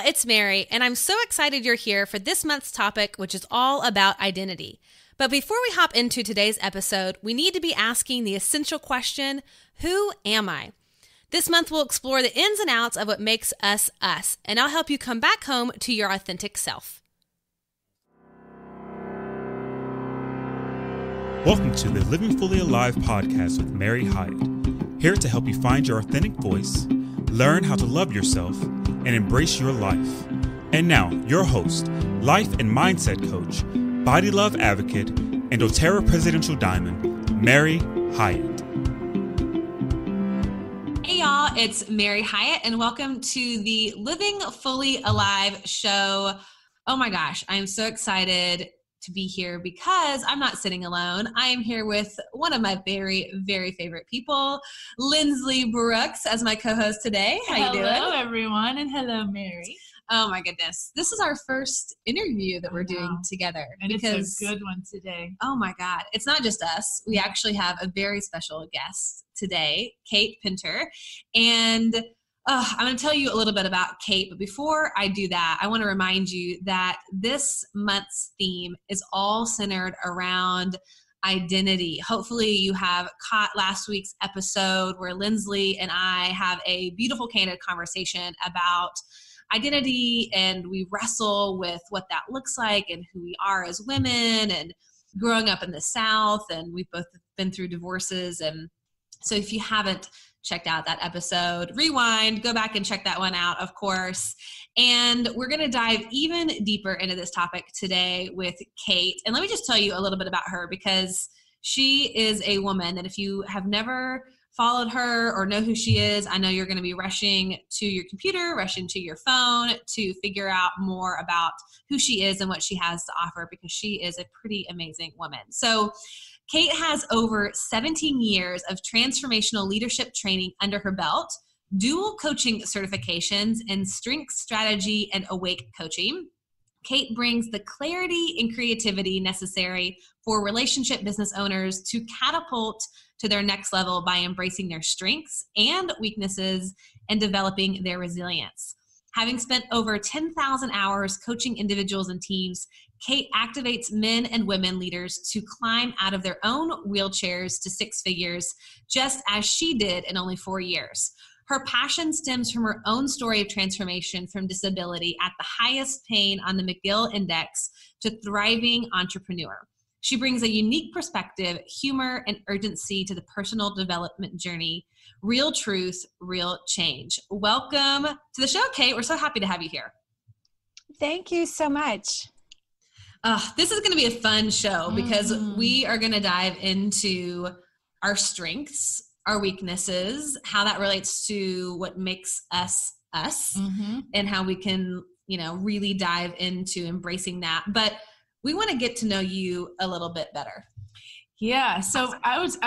it's Mary, and I'm so excited you're here for this month's topic, which is all about identity. But before we hop into today's episode, we need to be asking the essential question, who am I? This month we'll explore the ins and outs of what makes us us, and I'll help you come back home to your authentic self. Welcome to the Living Fully Alive podcast with Mary Hyatt, here to help you find your authentic voice, learn how to love yourself, and embrace your life. And now, your host, life and mindset coach, body love advocate, and doTERRA Presidential Diamond, Mary Hyatt. Hey y'all, it's Mary Hyatt, and welcome to the Living Fully Alive show. Oh my gosh, I'm so excited to be here because I'm not sitting alone. I am here with one of my very, very favorite people, Lindsley Brooks, as my co-host today. How you doing? Hello, everyone, and hello, Mary. Oh my goodness. This is our first interview that we're doing together. And it's a good one today. Oh my God. It's not just us. We actually have a very special guest today, Kate Pintor. And I'm going to tell you a little bit about Kate, but before I do that, I want to remind you that this month's theme is all centered around identity. Hopefully you have caught last week's episode where Lindsley and I have a beautiful, candid conversation about identity, and we wrestle with what that looks like and who we are as women and growing up in the South, and we've both been through divorces. And so if you haven't checked out that episode, rewind, go back and check that one out, of course. And we're going to dive even deeper into this topic today with Kate. And let me just tell you a little bit about her, because she is a woman that if you have never followed her or know who she is, I know you're going to be rushing to your computer, rushing to your phone to figure out more about who she is and what she has to offer, because she is a pretty amazing woman. So Kate has over 17 years of transformational leadership training under her belt, dual coaching certifications in strength, strategy, and awake coaching. Kate brings the clarity and creativity necessary for relationship business owners to catapult to their next level by embracing their strengths and weaknesses and developing their resilience. Having spent over 10,000 hours coaching individuals and teams, Kate activates men and women leaders to climb out of their own wheelchairs to six figures, just as she did in only 4 years. Her passion stems from her own story of transformation from disability at the highest pain on the McGill Index to thriving entrepreneur. She brings a unique perspective, humor, and urgency to the personal development journey. Real truth, real change. Welcome to the show, Kate. We're so happy to have you here. Thank you so much. This is going to be a fun show because we are going to dive into our strengths, our weaknesses, how that relates to what makes us us, and how we can, really dive into embracing that. But we want to get to know you a little bit better. Yeah. So I was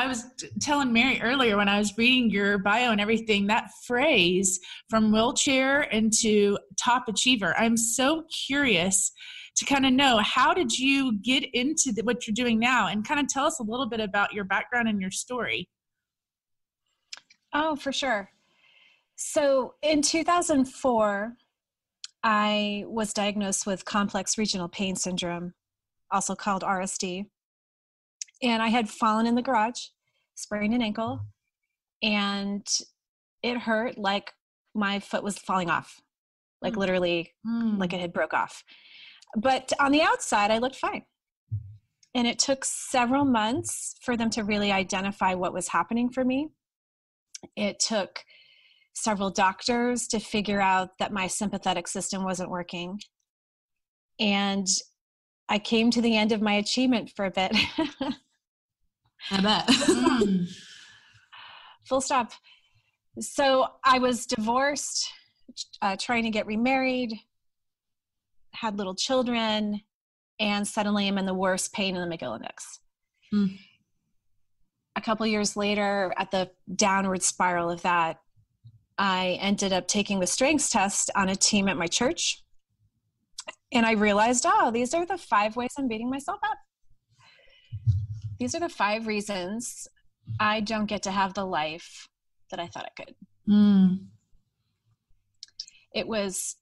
telling Mary earlier when I was reading your bio and everything, that phrase from wheelchair into top achiever, I'm so curious to kind of know, how did you get into what you're doing now, and kind of tell us a little bit about your background and your story. Oh, for sure. So in 2004, I was diagnosed with complex regional pain syndrome, also called RSD. And I had fallen in the garage, sprained an ankle, and it hurt like my foot was falling off, like literally like it had broke off. But on the outside, I looked fine. And it took several months for them to really identify what was happening for me. It took several doctors to figure out that my sympathetic system wasn't working. And I came to the end of my achievement for a bit. I bet. Full stop. So I was divorced, trying to get remarried, had little children, and suddenly I'm in the worst pain in the McGill Index. A couple years later, at the downward spiral of that, I ended up taking the strengths test on a team at my church. And I realized, these are the 5 ways I'm beating myself up. These are the 5 reasons I don't get to have the life that I thought I could. It was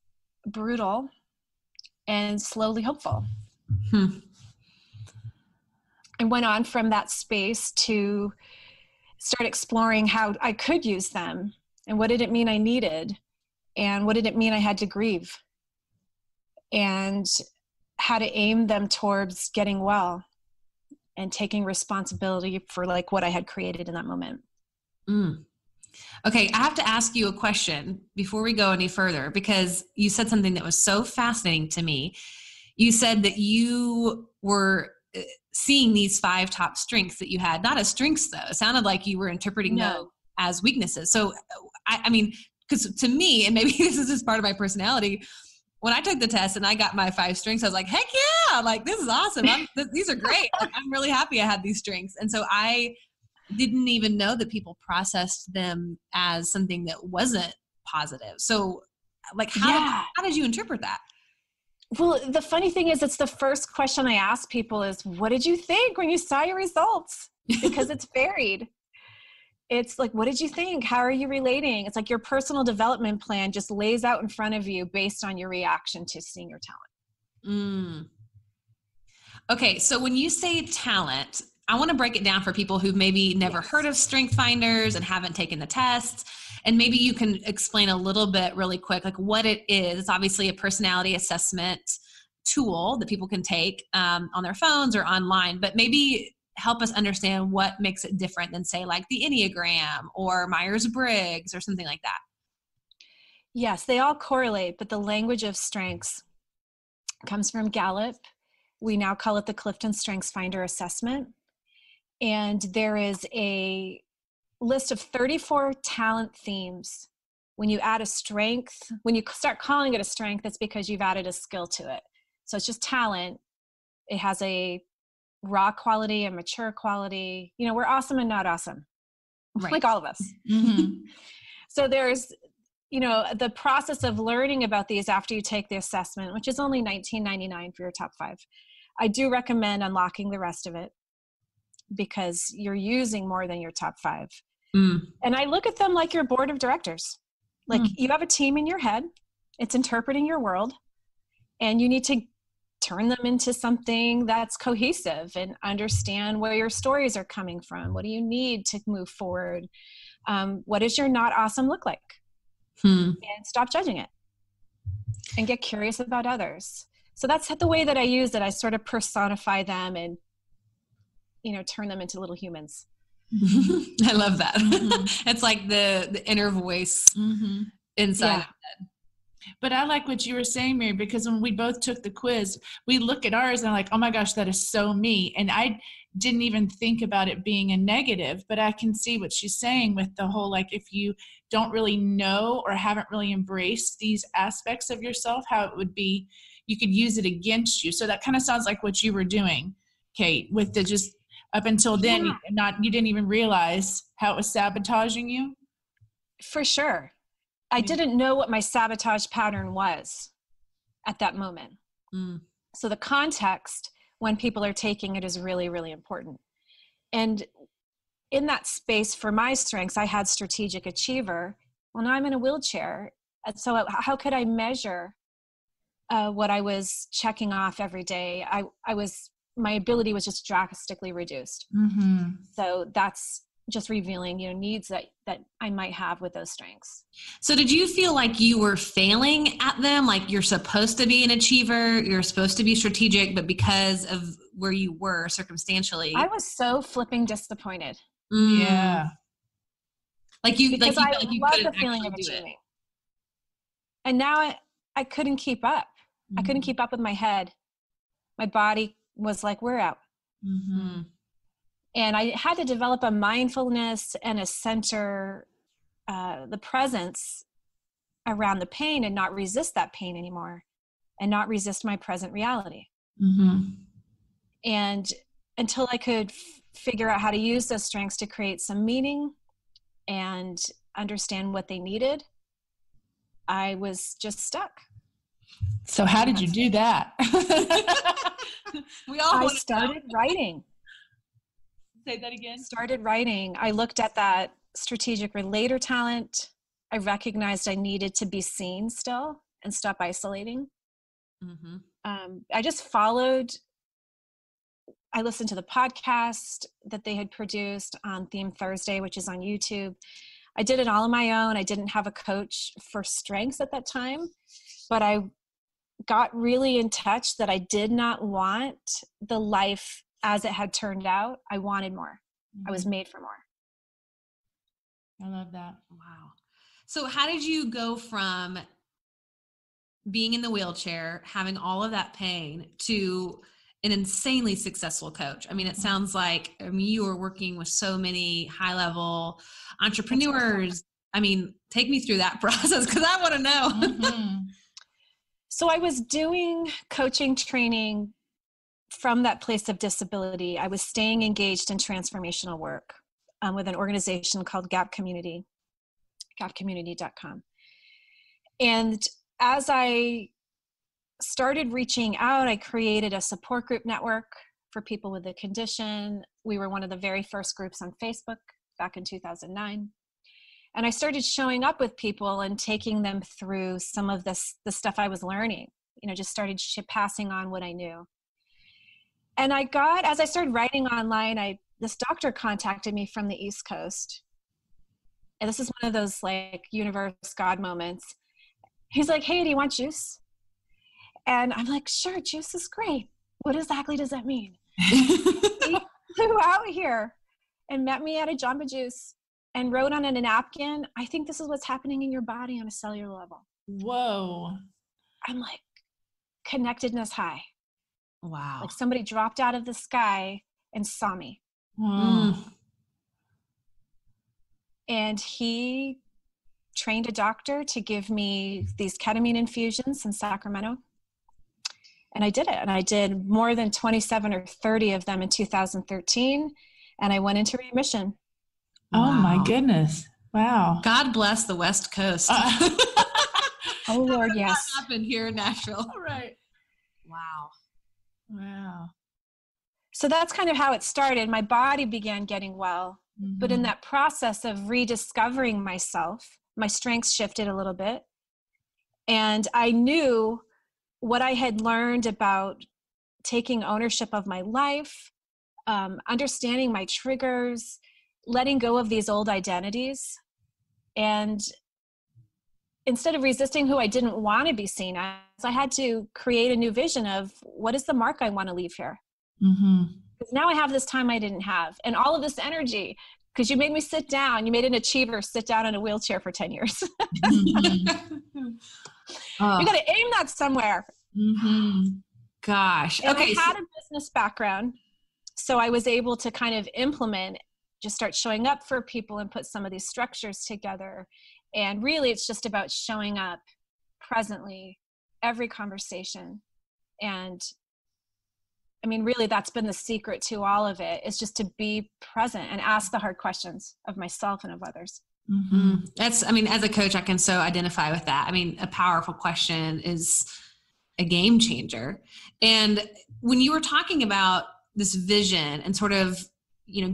brutal, and slowly hopeful. I went on from that space to start exploring how I could use them, and what did it mean I needed, and what did it mean I had to grieve, and how to aim them towards getting well and taking responsibility for like what I had created in that moment. Okay, I have to ask you a question before we go any further, because you said something that was so fascinating to me. You said that you were seeing these 5 top strengths that you had, not as strengths though. It sounded like you were interpreting them as weaknesses. So, I mean, because to me, and maybe this is just part of my personality, when I took the test and I got my 5 strengths, I was like, heck yeah, like this is awesome. These are great. Like, I'm really happy I had these strengths. And so I didn't even know that people processed them as something that wasn't positive. So like, how did you interpret that? Well, the funny thing is, it's the first question I ask people is, what did you think when you saw your results? Because it's varied. It's like, what did you think? How are you relating? It's like your personal development plan just lays out in front of you based on your reaction to seeing your talent. Okay. So when you say talent, I want to break it down for people who've maybe never heard of strength finders and haven't taken the tests. And maybe you can explain a little bit really quick, like what it is. It's obviously a personality assessment tool that people can take on their phones or online, but maybe help us understand what makes it different than, say, like the Enneagram or Myers-Briggs or something like that. Yes, they all correlate, but the language of strengths comes from Gallup. We now call it the Clifton Strengths Finder Assessment. And there is a list of 34 talent themes. When you add a strength, when you start calling it a strength, it's because you've added a skill to it. So it's just talent. It has a raw quality and mature quality. You know, we're awesome and not awesome, right? Like all of us. So there's, you know, the process of learning about these after you take the assessment, which is only $19.99 for your top 5. I do recommend unlocking the rest of it, because you're using more than your top 5. And I look at them like your board of directors. Like you have a team in your head, it's interpreting your world, and you need to turn them into something that's cohesive and understand where your stories are coming from. What do you need to move forward? What does your not awesome look like? And stop judging it and get curious about others. So that's the way that I use it. I sort of personify them and, you know, turn them into little humans. I love that. It's like the inner voice inside of it. But I like what you were saying, Mary, because when we both took the quiz, we look at ours and I'm like, oh my gosh, that is so me. And I didn't even think about it being a negative, but I can see what she's saying with the whole, like, if you don't really know or haven't really embraced these aspects of yourself, how it would be, you could use it against you. So that kind of sounds like what you were doing, Kate, with the just up until then, you didn't even realize how it was sabotaging you. For sure. I didn't know what my sabotage pattern was at that moment. So the context when people are taking it is really, really important. And in that space for my strengths, I had strategic achiever. Well, now I'm in a wheelchair. And so how could I measure what I was checking off every day? My ability was just drastically reduced. So that's just revealing, you know, needs that I might have with those strengths. So did you feel like you were failing at them? Like you're supposed to be an achiever, you're supposed to be strategic, but because of where you were circumstantially. I was so flipping disappointed. Yeah. Like you, because like you I felt like you love couldn't the feeling of actually do achieving. And now I couldn't keep up. I couldn't keep up with my head. My body was like, we're out. And I had to develop a mindfulness and a center, the presence around the pain, and not resist that pain anymore, and not resist my present reality. And until I could figure out how to use those strengths to create some meaning and understand what they needed, I was just stuck. So how did you do that? I started writing. Say that again. Started writing. I looked at that strategic relator talent. I recognized I needed to be seen still. and stop isolating. Mm-hmm. I just I listened to the podcast that they had produced on Theme Thursday, which is on YouTube. I did it all on my own. I didn't have a coach for strengths at that time, but I got really in touch that I did not want the life as it had turned out. I wanted more. Mm-hmm. I was made for more. I love that. Wow. So how did you go from being in the wheelchair, having all of that pain, to an insanely successful coach? I mean, it sounds like you were working with so many high-level entrepreneurs. I mean, take me through that process because I want to know. Mm-hmm. So I was doing coaching training from that place of disability. I was staying engaged in transformational work with an organization called Gap Community, gapcommunity.com. And as I started reaching out, I created a support group network for people with the condition. We were one of the very first groups on Facebook back in 2009. And I started showing up with people and taking them through some of the stuff I was learning, just started passing on what I knew. And as I started writing online, this doctor contacted me from the East Coast. And this is one of those like universe, God moments. He's like, hey, do you want juice? And I'm like, sure, juice is great. What exactly does that mean? He flew out here and met me at a Jamba Juice and wrote on a napkin, I think this is what's happening in your body on a cellular level. Whoa. I'm like, connectedness high. Wow. Like somebody dropped out of the sky and saw me. And he trained a doctor to give me these ketamine infusions in Sacramento. And I did it. And I did more than 27 or 30 of them in 2013. And I went into remission. Oh my goodness. Wow. God bless the West Coast. Oh Lord, yes. That happened here in Nashville. Right. Wow. Wow. So that's kind of how it started. My body began getting well. Mm-hmm. But in that process of rediscovering myself, my strengths shifted a little bit. And I knew what I had learned about taking ownership of my life, understanding my triggers, letting go of these old identities. And instead of resisting who I didn't want to be seen as, I had to create a new vision of what is the mark I want to leave here. Mm-hmm. Because now I have this time I didn't have, and all of this energy, because you made me sit down. You made an achiever sit down in a wheelchair for 10 years. Mm-hmm. You got to aim that somewhere. Mm-hmm. Gosh. And Okay. I had a business background, so I was able to kind of just start showing up for people and put some of these structures together. And really, it's just about showing up presently, every conversation. And I mean, really, that's been the secret to all of it, is just to be present and ask the hard questions of myself and of others. Mm-hmm. As a coach, I can so identify with that. I mean, a powerful question is a game changer. And when you were talking about this vision and sort of,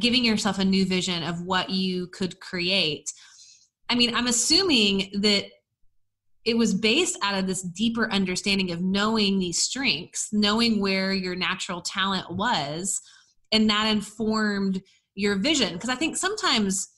giving yourself a new vision of what you could create, I mean, I'm assuming that it was based out of this deeper understanding of knowing these strengths, knowing where your natural talent was, and that informed your vision. Because I think sometimes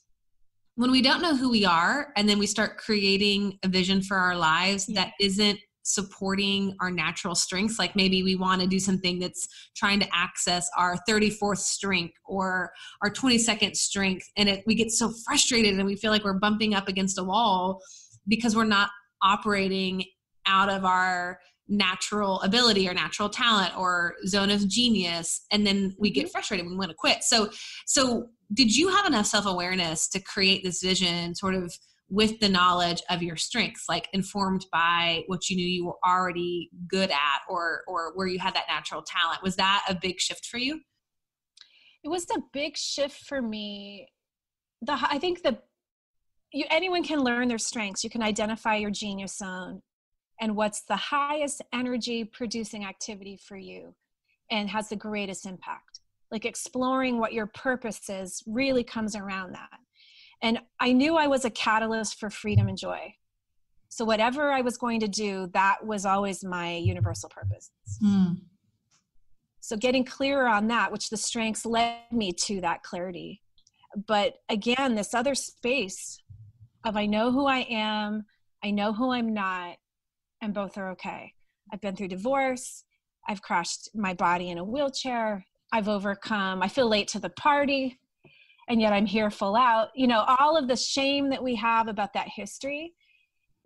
when we don't know who we are and then we start creating a vision for our lives that isn't supporting our natural strengths, like maybe we want to do something that's trying to access our 34th strength or our 22nd strength, and we get so frustrated and we feel like we're bumping up against a wall because we're not operating out of our natural ability or natural talent or zone of genius, and then we get frustrated, we want to quit. So did you have enough self-awareness to create this vision sort of with the knowledge of your strengths, like informed by what you knew you were already good at or where you had that natural talent? Was that a big shift for you? It was a big shift for me. I think anyone can learn their strengths. You can identify your genius zone and what's the highest energy producing activity for you and has the greatest impact. Like exploring what your purpose is really comes around that. And I knew I was a catalyst for freedom and joy. So whatever I was going to do, that was always my universal purpose. So getting clearer on that, which the strengths led me to that clarity. But again, this other space of I know who I am, I know who I'm not, and both are okay. I've been through divorce. I've crashed my body in a wheelchair. I've overcome, I feel late to the party, and yet I'm here full out. You know, all of the shame that we have about that history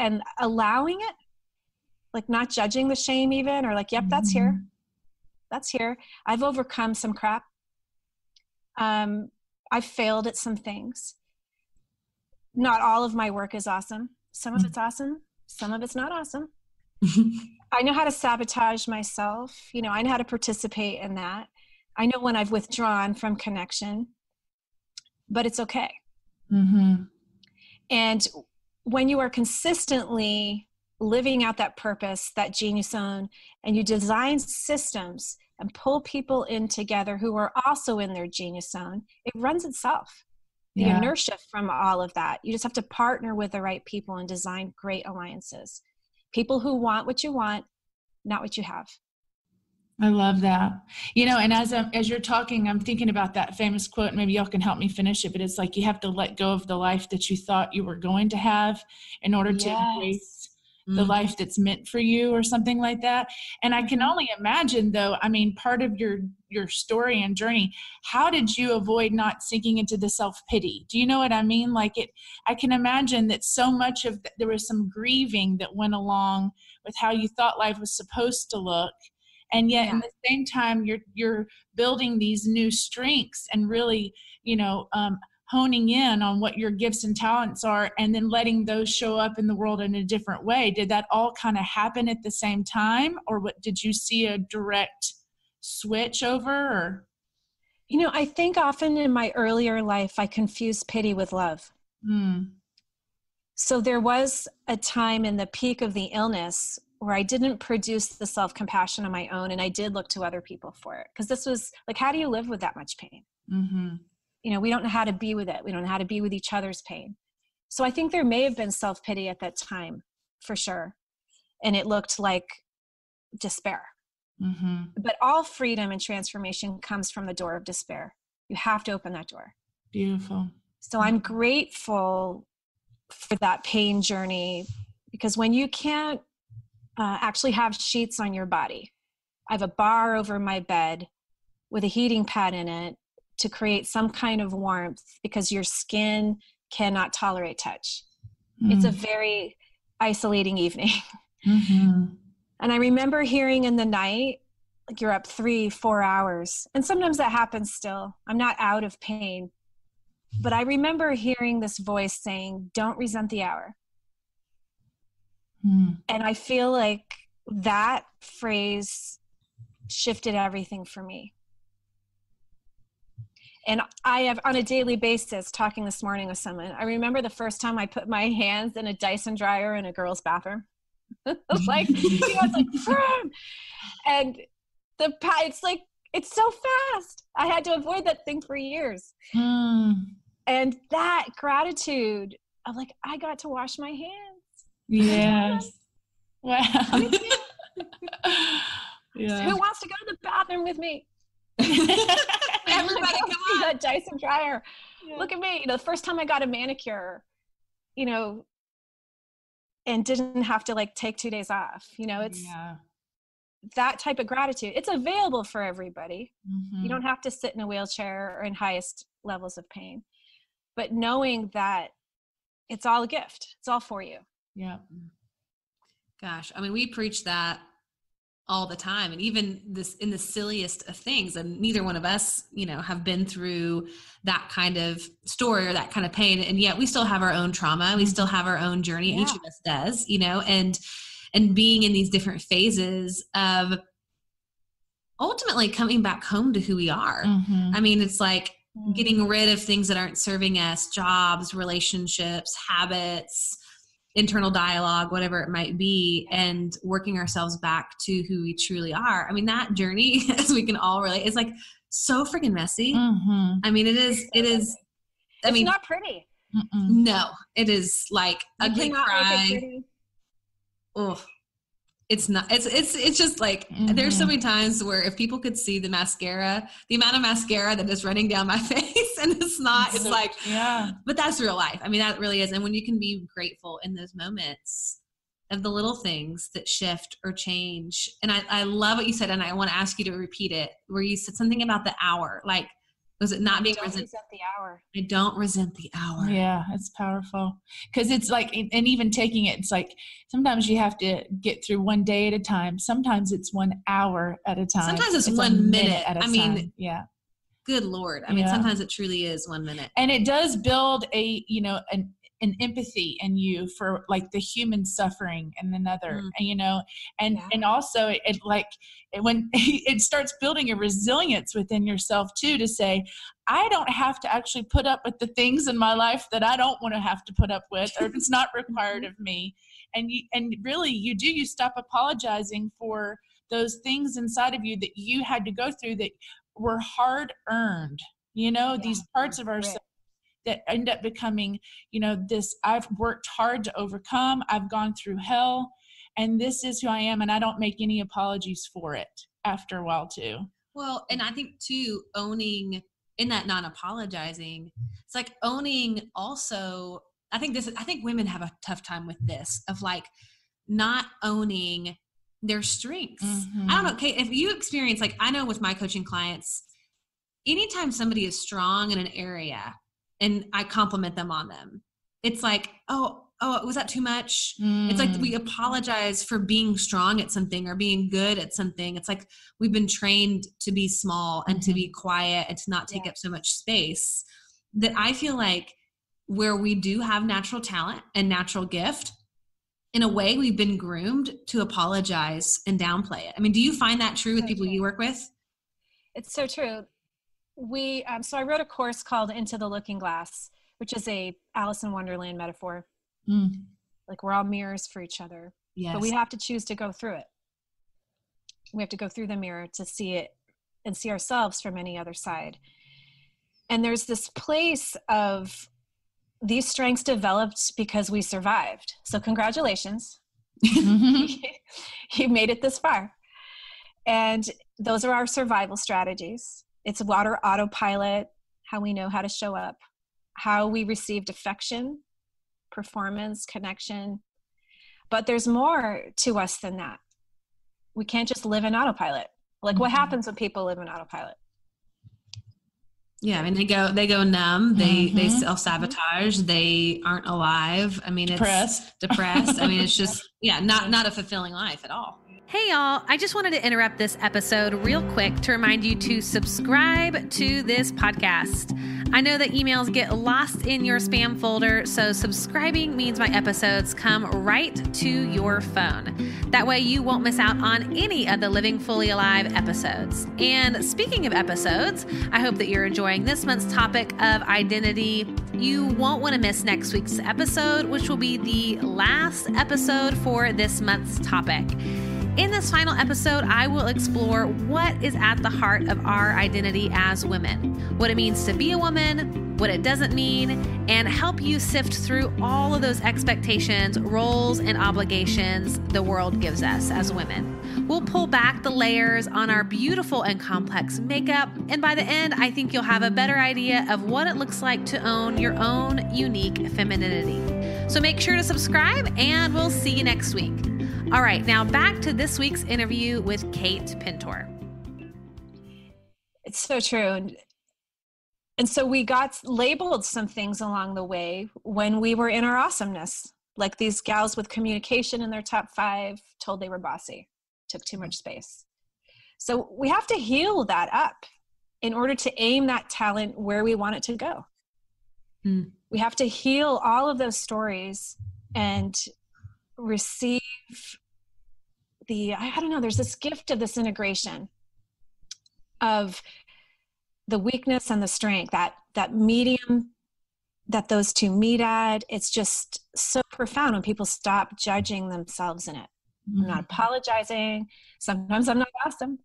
and allowing it, like not judging the shame even, or like, yep, that's here. That's here. I've overcome some crap. I've failed at some things. Not all of my work is awesome. Some of it's awesome. Some of it's not awesome. I know how to sabotage myself. You know, I know how to participate in that. I know when I've withdrawn from connection, but it's okay. And when you are consistently living out that purpose, that genius zone, and you design systems and pull people in together who are also in their genius zone, it runs itself. The inertia from all of that. You just have to partner with the right people and design great alliances. People who want what you want, not what you have. I love that. You know, and as you're talking, I'm thinking about that famous quote. Maybe y'all can help me finish it, but it's like you have to let go of the life that you thought you were going to have in order to embrace the life that's meant for you, or something like that. And I can only imagine, though, I mean, part of your story and journey, how did you avoid not sinking into the self-pity? Do you know what I mean? Like I can imagine that so much of there was some grieving that went along with how you thought life was supposed to look. And yet in the same time, you're building these new strengths and really, you know, honing in on what your gifts and talents are, and then letting those show up in the world in a different way. Did that all kind of happen at the same time, or what, did you see a direct switch over? Or? You know, I think often in my earlier life, I confused pity with love. So there was a time in the peak of the illness where I didn't produce the self-compassion on my own, and I did look to other people for it. Because this was like, how do you live with that much pain? You know, we don't know how to be with it. We don't know how to be with each other's pain. So I think there may have been self-pity at that time, for sure. And it looked like despair. But all freedom and transformation comes from the door of despair. You have to open that door. Beautiful. So I'm grateful for that pain journey, because when you can't actually have sheets on your body, I have a bar over my bed with a heating pad in it to create some kind of warmth, because your skin cannot tolerate touch. It's a very isolating evening. And I remember hearing in the night, like, you're up 3-4 hours. And sometimes that happens still. I'm not out of pain. But I remember hearing this voice saying, don't resent the hour. And I feel like that phrase shifted everything for me. And I have, on a daily basis, talking this morning with someone, I remember the first time I put my hands in a Dyson dryer in a girl's bathroom. Like, you know, it's like, firm. And it's like, it's so fast. I had to avoid that thing for years. And that gratitude of like, I got to wash my hands. Yes. Wow. Who wants to go to the bathroom with me? Everybody, come on. That Dyson dryer. Look at me. You know, the first time I got a manicure, you know, and didn't have to like take 2 days off. You know, it's that type of gratitude. It's available for everybody. You don't have to sit in a wheelchair or in highest levels of pain. But knowing that it's all a gift. It's all for you. Yeah. Gosh, I mean, we preach that all the time, and even this in the silliest of things, and neither one of us, you know, have been through that kind of story or that kind of pain, and yet we still have our own trauma. We still have our own journey. Each of us does, you know, and being in these different phases of ultimately coming back home to who we are. I mean, it's like getting rid of things that aren't serving us, jobs, relationships, habits, internal dialogue, whatever it might be, and working ourselves back to who we truly are. I mean, that journey, as we can all relate, is like so freaking messy. I mean, it is, I mean, it's not pretty. No, it is like ugly cry. oh, it's not, it's just like, there's so many times where if people could see the mascara, the amount of mascara that is running down my face, and it's like, yeah, but that's real life. I mean, that really is. And when you can be grateful in those moments of the little things that shift or change. And I love what you said. And I want to ask you to repeat it, where you said something about the hour, like, was it not being resent the hour? I don't resent the hour. Yeah, it's powerful. Because it's like, and even taking it, it's like, sometimes you have to get through one day at a time. Sometimes it's 1 hour at a time. Sometimes it's 1 minute at a time. I mean, yeah. Good Lord. I mean, sometimes it truly is 1 minute. And it does build an empathy in you for like the human suffering and another, and also when it starts building a resilience within yourself too, to say, I don't have to actually put up with the things in my life that I don't want to have to put up with, or it's not required of me. And you stop apologizing for those things inside of you that you had to go through that were hard earned, these parts of ourselves that end up becoming, this, I've worked hard to overcome, I've gone through hell, and this is who I am, and I don't make any apologies for it after a while too. Well, and I think too, owning in that non-apologizing, it's like owning also, I think women have a tough time with this, of like not owning their strengths. I don't know, Kate, if you experience, like, I know with my coaching clients, anytime somebody is strong in an area and I compliment them on them, it's like, oh, was that too much? It's like we apologize for being strong at something or being good at something. It's like we've been trained to be small and to be quiet and to not take up so much space, that I feel like where we do have natural talent and natural gift, in a way we've been groomed to apologize and downplay it. I mean, do you find that true with people you work with? It's so true. So I wrote a course called Into the Looking Glass, which is a Alice in Wonderland metaphor. Like we're all mirrors for each other, but we have to choose to go through it. We have to go through the mirror to see it and see ourselves from any other side. And there's this place of these strengths developed because we survived. So congratulations. You made it this far. And those are our survival strategies. It's water autopilot, how we know how to show up, how we received affection, performance, connection. But there's more to us than that. We can't just live in autopilot. Like what happens when people live in autopilot? Yeah, I mean, they go numb, they self-sabotage, they aren't alive. I mean, it's depressed. I mean, it's just, not a fulfilling life at all. Hey y'all, I just wanted to interrupt this episode real quick to remind you to subscribe to this podcast. I know that emails get lost in your spam folder, so subscribing means my episodes come right to your phone. That way you won't miss out on any of the Living Fully Alive episodes. And speaking of episodes, I hope that you're enjoying this month's topic of identity. You won't want to miss next week's episode, which will be the last episode for this month's topic. In this final episode, I will explore what is at the heart of our identity as women, what it means to be a woman, what it doesn't mean, and help you sift through all of those expectations, roles, and obligations the world gives us as women. We'll pull back the layers on our beautiful and complex makeup, and by the end, I think you'll have a better idea of what it looks like to own your own unique femininity. So make sure to subscribe, and we'll see you next week. All right, now back to this week's interview with Kate Pintor. It's so true. And so we got labeled some things along the way when we were in our awesomeness. Like these gals with communication in their top 5 told they were bossy, took too much space. So we have to heal that up in order to aim that talent where we want it to go. We have to heal all of those stories and receive there's this gift of this integration of the weakness and the strength, that medium that those two meet at. It's just so profound when people stop judging themselves in it. I'm not apologizing. Sometimes I'm not awesome.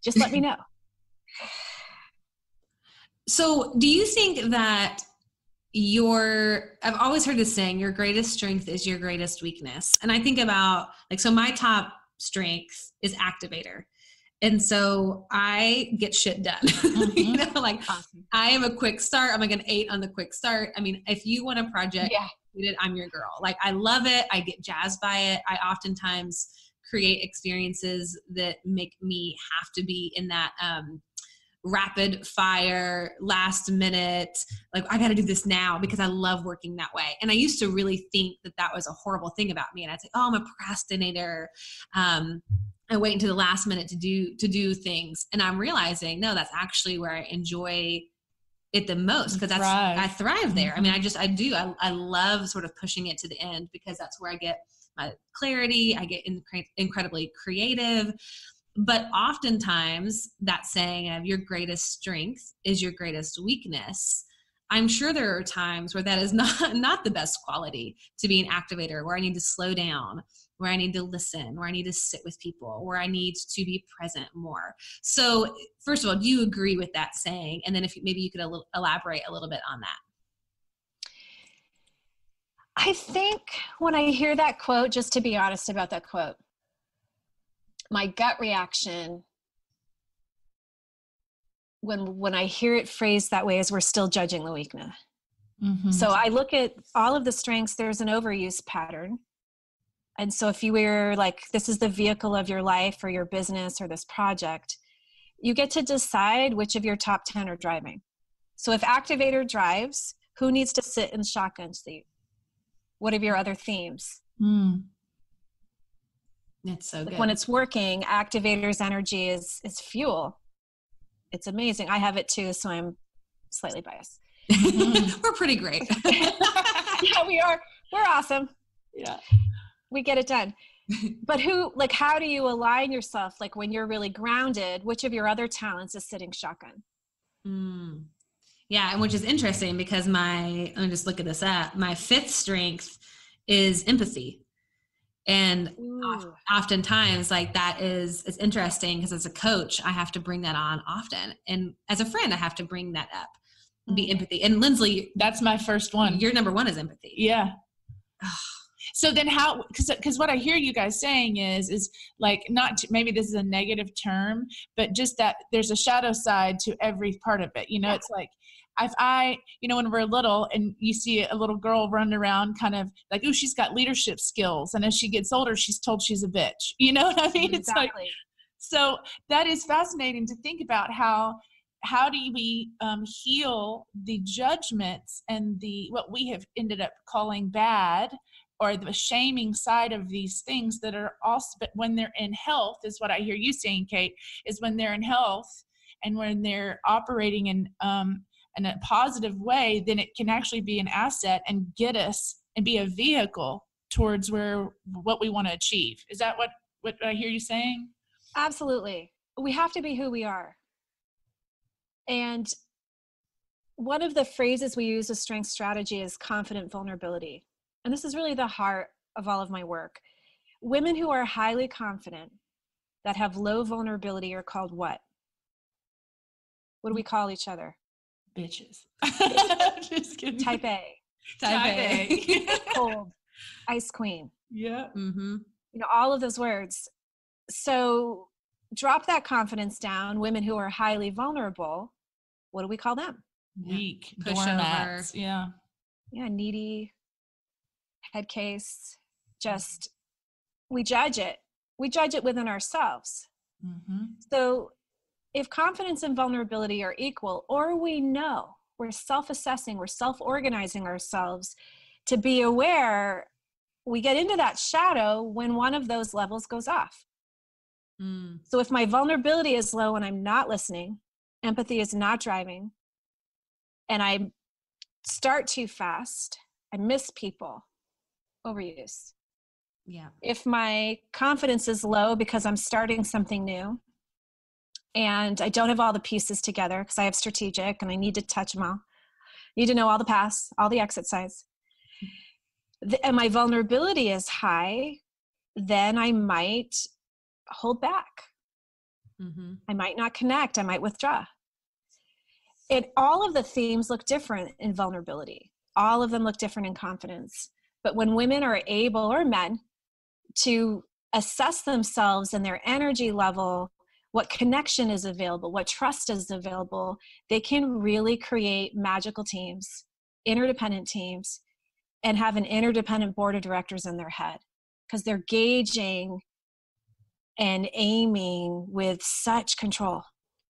Just let me know. So do you think that I've always heard this saying, your greatest strength is your greatest weakness. And I think about so my top strength is activator. And so I get shit done. Awesome. I am a quick start. I'm like an 8 on the quick start. I mean, if you want a project, I'm your girl. I love it. I get jazzed by it. I oftentimes create experiences that make me have to be in that, rapid fire, last minute, I got to do this now because I love working that way. And I used to really think that was a horrible thing about me. And I'd say, oh, I'm a procrastinator. I wait until the last minute to do things. And I'm realizing, no, that's actually where I enjoy it the most, because I thrive there. I mean, I love sort of pushing it to the end, because that's where I get my clarity. I get incredibly creative. But oftentimes that saying of your greatest strength is your greatest weakness, I'm sure there are times where that is not the best quality to be an activator, where I need to slow down, where I need to listen, where I need to sit with people, where I need to be present more. So first of all, do you agree with that saying? And then if maybe you could elaborate a little bit on that. I think when I hear that quote, just to be honest about that quote, my gut reaction when I hear it phrased that way is we're still judging the weakness. Mm-hmm. So I look at all of the strengths, there's an overuse pattern. And so if you were this is the vehicle of your life or your business or this project, you get to decide which of your top 10 are driving. So if activator drives, who needs to sit in the shotgun seat? What are your other themes? It's so good. When it's working, activator's energy is fuel. It's amazing. I have it too, so I'm slightly biased. We're pretty great. Yeah, we are. We're awesome. Yeah. We get it done. But how do you align yourself? When you're really grounded, which of your other talents is sitting shotgun? Yeah. And which is interesting, because let me just look at this up. My 5th strength is empathy. And oftentimes that it's interesting, because as a coach, I have to bring that on often. And as a friend, I have to bring that up, be empathy. And Lindsley, that's my first one. Your number 1 is empathy. Yeah. So then how, because what I hear you guys saying is maybe this is a negative term, but just that there's a shadow side to every part of it. It's if I, when we're little and you see a little girl running around kind of ooh, she's got leadership skills. And as she gets older, she's told she's a bitch. You know what I mean? Exactly. So that is fascinating to think about how do we heal the judgments and what we have ended up calling bad, or the shaming side of these things that are also, but when they're in health, is what I hear you saying, Kate, is when they're in health and when they're operating in a positive way, then it can actually be an asset and get us and be a vehicle towards what we want to achieve. Is that what I hear you saying? Absolutely. We have to be who we are. And one of the phrases we use as strength strategy is confident vulnerability. And this is really the heart of all of my work. Women who are highly confident that have low vulnerability are called what? What do we call each other? Bitches. Just kidding. Type A. Type A. Cold. Ice queen. Yeah. Mm-hmm. All of those words. So drop that confidence down. Women who are highly vulnerable, what do we call them? Weak. Pushover. Yeah. Yeah. Needy. Head case. Just, we judge it. We judge it within ourselves. Mm-hmm. So if confidence and vulnerability are equal, or we know, we're self-assessing, we're self-organizing ourselves to be aware, we get into that shadow when one of those levels goes off. So if my vulnerability is low and I'm not listening, empathy is not driving, and I start too fast, I miss people, overuse. Yeah. If my confidence is low because I'm starting something new, and I don't have all the pieces together because I have strategic and I need to touch them all. I need to know all the paths, all the exit sides. And my vulnerability is high, then I might hold back. Mm-hmm. I might not connect. I might withdraw. All of the themes look different in vulnerability. all of them look different in confidence. But when women are able, or men, to assess themselves and their energy level, what connection is available, what trust is available, they can really create magical teams, interdependent teams, and have an interdependent board of directors in their head, because they're gauging and aiming with such control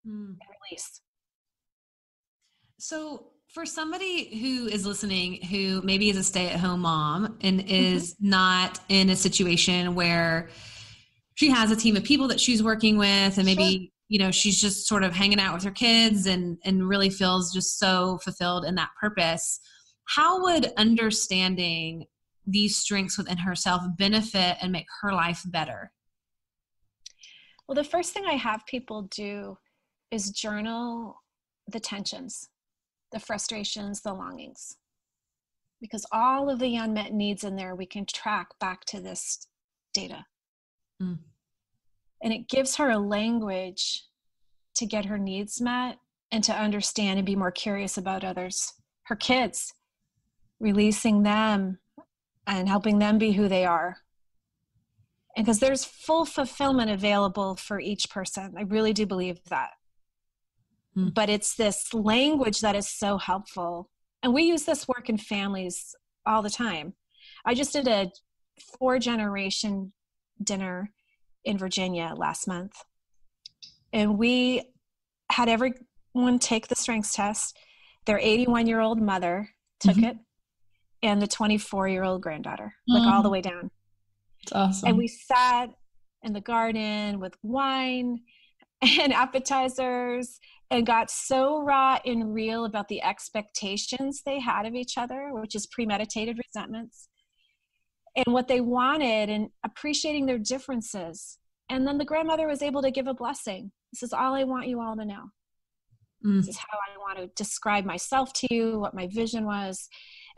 and release. So for somebody who is listening, who maybe is a stay-at-home mom and is not in a situation where she has a team of people that she's working with, and maybe, she's just sort of hanging out with her kids and really feels just so fulfilled in that purpose, how would understanding these strengths within herself benefit and make her life better? Well, the first thing I have people do is journal the tensions, the frustrations, the longings, because all of the unmet needs in there, we can track back to this data. And it gives her a language to get her needs met and to understand and be more curious about others, her kids, releasing them and helping them be who they are. And because there's full fulfillment available for each person. I really do believe that. But it's this language that is so helpful. And we use this work in families all the time. I just did a 4-generation dinner in Virginia last month. And we had everyone take the strengths test. Their 81-year-old mother took it, and the 24-year-old granddaughter, all the way down. It's awesome. And we sat in the garden with wine and appetizers and got so raw and real about the expectations they had of each other, which is premeditated resentments, and what they wanted, and appreciating their differences. And then the grandmother was able to give a blessing. This is all I want you all to know. This is how I want to describe myself to you, what my vision was.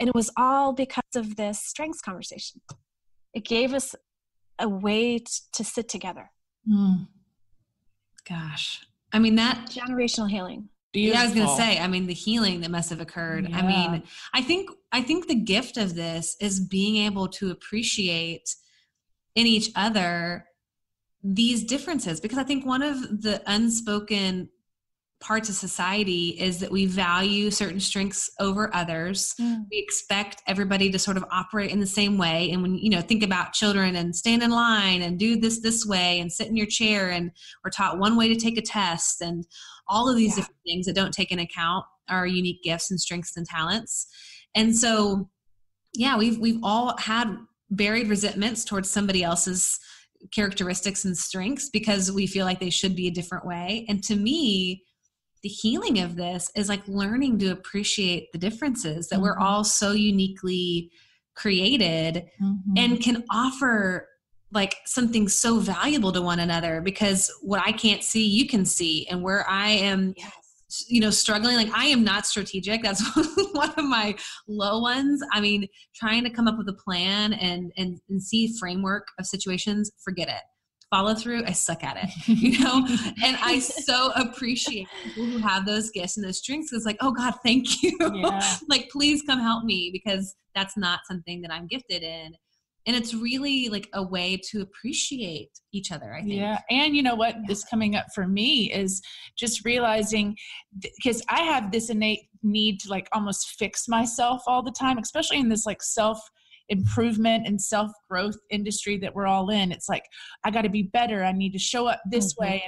And it was all because of this strengths conversation. It gave us a way to sit together. Gosh. I mean, that generational healing. Beautiful. Yeah, I was going to say, I mean, the healing that must have occurred. Yeah. I mean, I think the gift of this is being able to appreciate in each other these differences, because I think one of the unspoken parts of society is that we value certain strengths over others. We expect everybody to sort of operate in the same way. And when, think about children and stand in line and do this way and sit in your chair, and we're taught one way to take a test, and all of these different things that don't take into account our unique gifts and strengths and talents. And so, we've all had buried resentments towards somebody else's characteristics and strengths because we feel like they should be a different way. And to me, the healing of this is like learning to appreciate the differences that we're all so uniquely created and can offer like something so valuable to one another, because what I can't see, you can see. And where I am, struggling, like I am not strategic. That's one of my low ones. I mean, trying to come up with a plan and see framework of situations, forget it. Follow through, I suck at it, and I so appreciate people who have those gifts and those strengths. It's like, oh God, thank you. Like, please come help me, because that's not something that I'm gifted in. And it's really like a way to appreciate each other, I think. Yeah. And you know what is coming up for me is just realizing, because I have this innate need to like almost fix myself all the time, especially in this like self-improvement and self-growth industry that we're all in. It's like, I got to be better. I need to show up this way.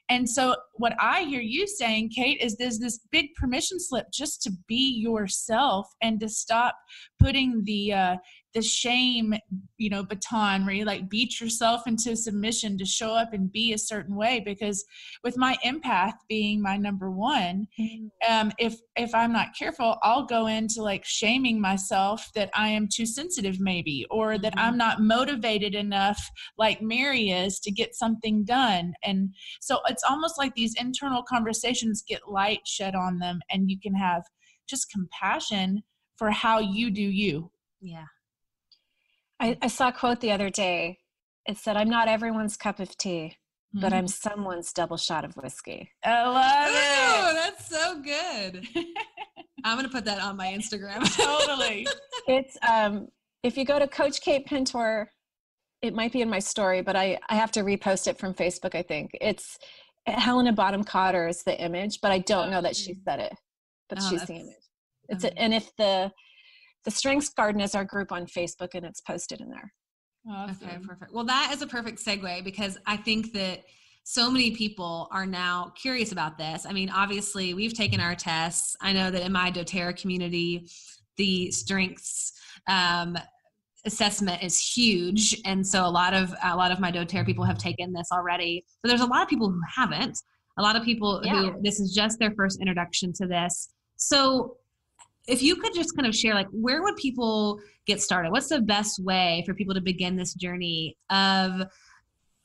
And so what I hear you saying, Kate, is there's this big permission slip just to be yourself and to stop putting the shame, baton where you like beat yourself into submission to show up and be a certain way. Because with my empath being my number one, if I'm not careful, I'll go into like shaming myself that I am too sensitive maybe, or that I'm not motivated enough like Mary is to get something done. And so it's almost like these internal conversations get light shed on them, and you can have just compassion for how you do you. Yeah. I saw a quote the other day. It said, I'm not everyone's cup of tea, but I'm someone's double shot of whiskey. I love it. That's so good. I'm going to put that on my Instagram. Totally. It's, if you go to Coach Kate Pintor, it might be in my story, but I have to repost it from Facebook, I think. It's Helena Bottom Cotter is the image, but I don't know that she said it, but she's the image. It's and if the Strengths Garden is our group on Facebook, and it's posted in there. Awesome. Okay, perfect. Well, that is a perfect segue, because I think that so many people are now curious about this. I mean, obviously we've taken our tests. I know that in my doTERRA community, the strengths assessment is huge. And so a lot of my doTERRA people have taken this already. So there's a lot of people who haven't, a lot of people who this is just their first introduction to this. So if you could just kind of share, like, where would people get started? What's the best way for people to begin this journey of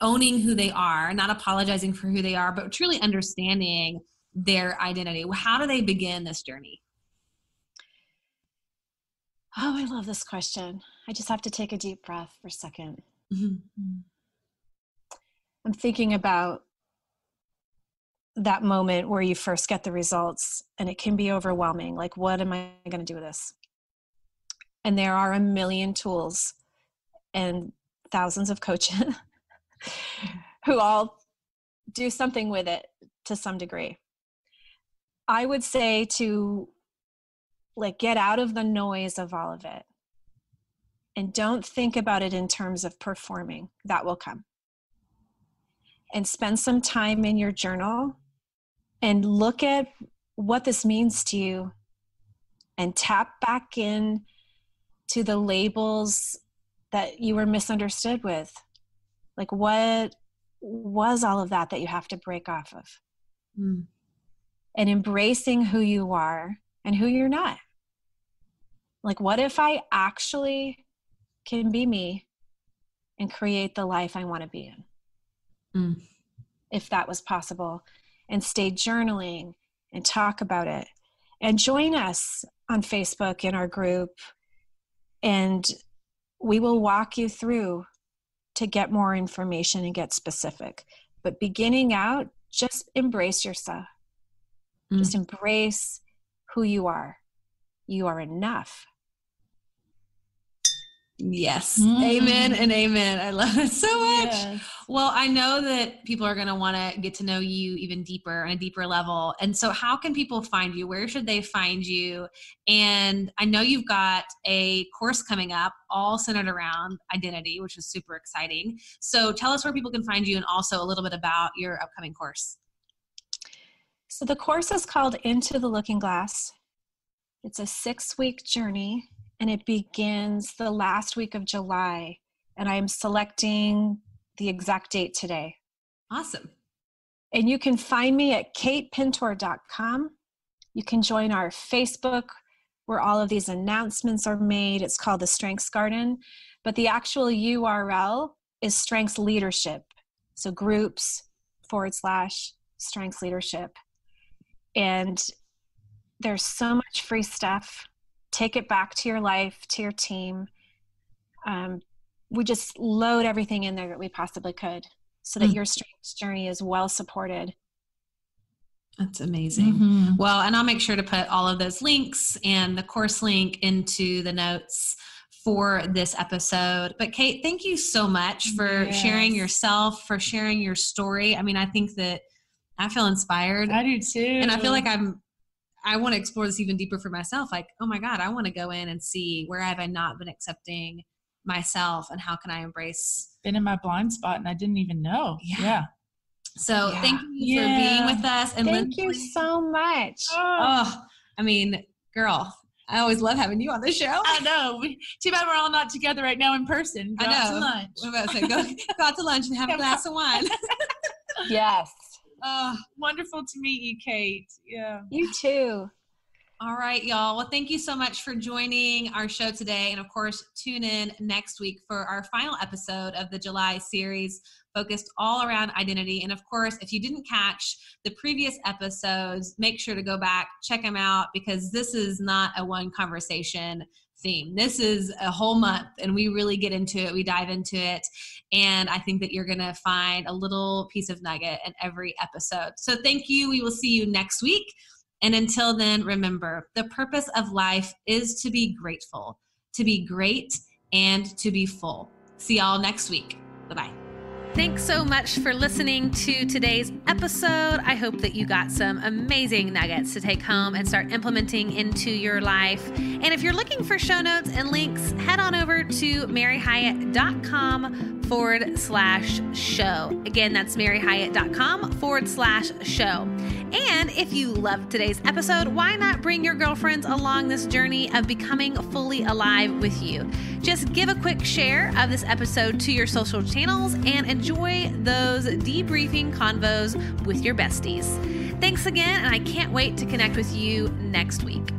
owning who they are, not apologizing for who they are, but truly understanding their identity? How do they begin this journey? Oh, I love this question. I just have to take a deep breath for a second. Mm-hmm. I'm thinking about that moment where you first get the results and it can be overwhelming. Like, what am I going to do with this? And there are a million tools and thousands of coaches who all do something with it to some degree. I would say to get out of the noise of all of it and don't think about it in terms of performing. That will come. And spend some time in your journal and look at what this means to you and tap back in to the labels that you were misunderstood with. Like, what was all of that you have to break off of? And embracing who you are and who you're not. Like, what if I actually can be me and create the life I want to be in? If that was possible. And stay journaling and talk about it. And join us on Facebook in our group. And we will walk you through to get more information and get specific. But beginning out, just embrace yourself. Just embrace who you are. You are enough. Yes. Amen and amen. I love it so much. Yes. Well, I know that people are going to want to get to know you even deeper on a deeper level. And so how can people find you? Where should they find you? And I know you've got a course coming up all centered around identity, which is super exciting. So tell us where people can find you and also a little bit about your upcoming course. So the course is called Into the Looking Glass. It's a 6-week journey. And it begins the last week of July. And I'm selecting the exact date today. Awesome. And you can find me at katepintor.com. You can join our Facebook where all of these announcements are made. It's called the Strengths Garden. But the actual URL is Strengths Leadership. So groups/Strengths Leadership. And there's so much free stuff. Take it back to your life, to your team. We just load everything in there that we possibly could so that your strengths journey is well supported. That's amazing. Well, and I'll make sure to put all of those links and the course link into the notes for this episode. But Kate, thank you so much for sharing yourself, for sharing your story. I mean, I think that I feel inspired. I do too. And I feel like I want to explore this even deeper for myself. Like, oh my God, I want to go in and see where have I not been accepting myself and how can I embrace. Been in my blind spot and I didn't even know. Yeah. So thank you for being with us. And thank you so much. Oh, I mean, girl, I always love having you on the show. I know. Too bad we're all not together right now in person. Go out to lunch. I'm about to say, go out to lunch and have a glass of wine. Yes. Wonderful to meet you, Kate. Yeah. You too. All right, y'all. Well, thank you so much for joining our show today. And of course, tune in next week for our final episode of the July series focused all around identity. And of course, if you didn't catch the previous episodes, make sure to go back, check them out, because this is not a one conversation theme. This is a whole month and we really get into it. We dive into it. And I think that you're going to find a little piece of nugget in every episode. So thank you. We will see you next week And until then, remember, the purpose of life is to be grateful, to be great, and to be full. See y'all next week. Bye-bye. Thanks so much for listening to today's episode. I hope that you got some amazing nuggets to take home and start implementing into your life. And if you're looking for show notes and links, head on over to maryhyatt.com/show. Again, that's maryhyatt.com/show. And if you loved today's episode, why not bring your girlfriends along this journey of becoming fully alive with you? Just give a quick share of this episode to your social channels and enjoy those debriefing convos with your besties. Thanks again, and I can't wait to connect with you next week.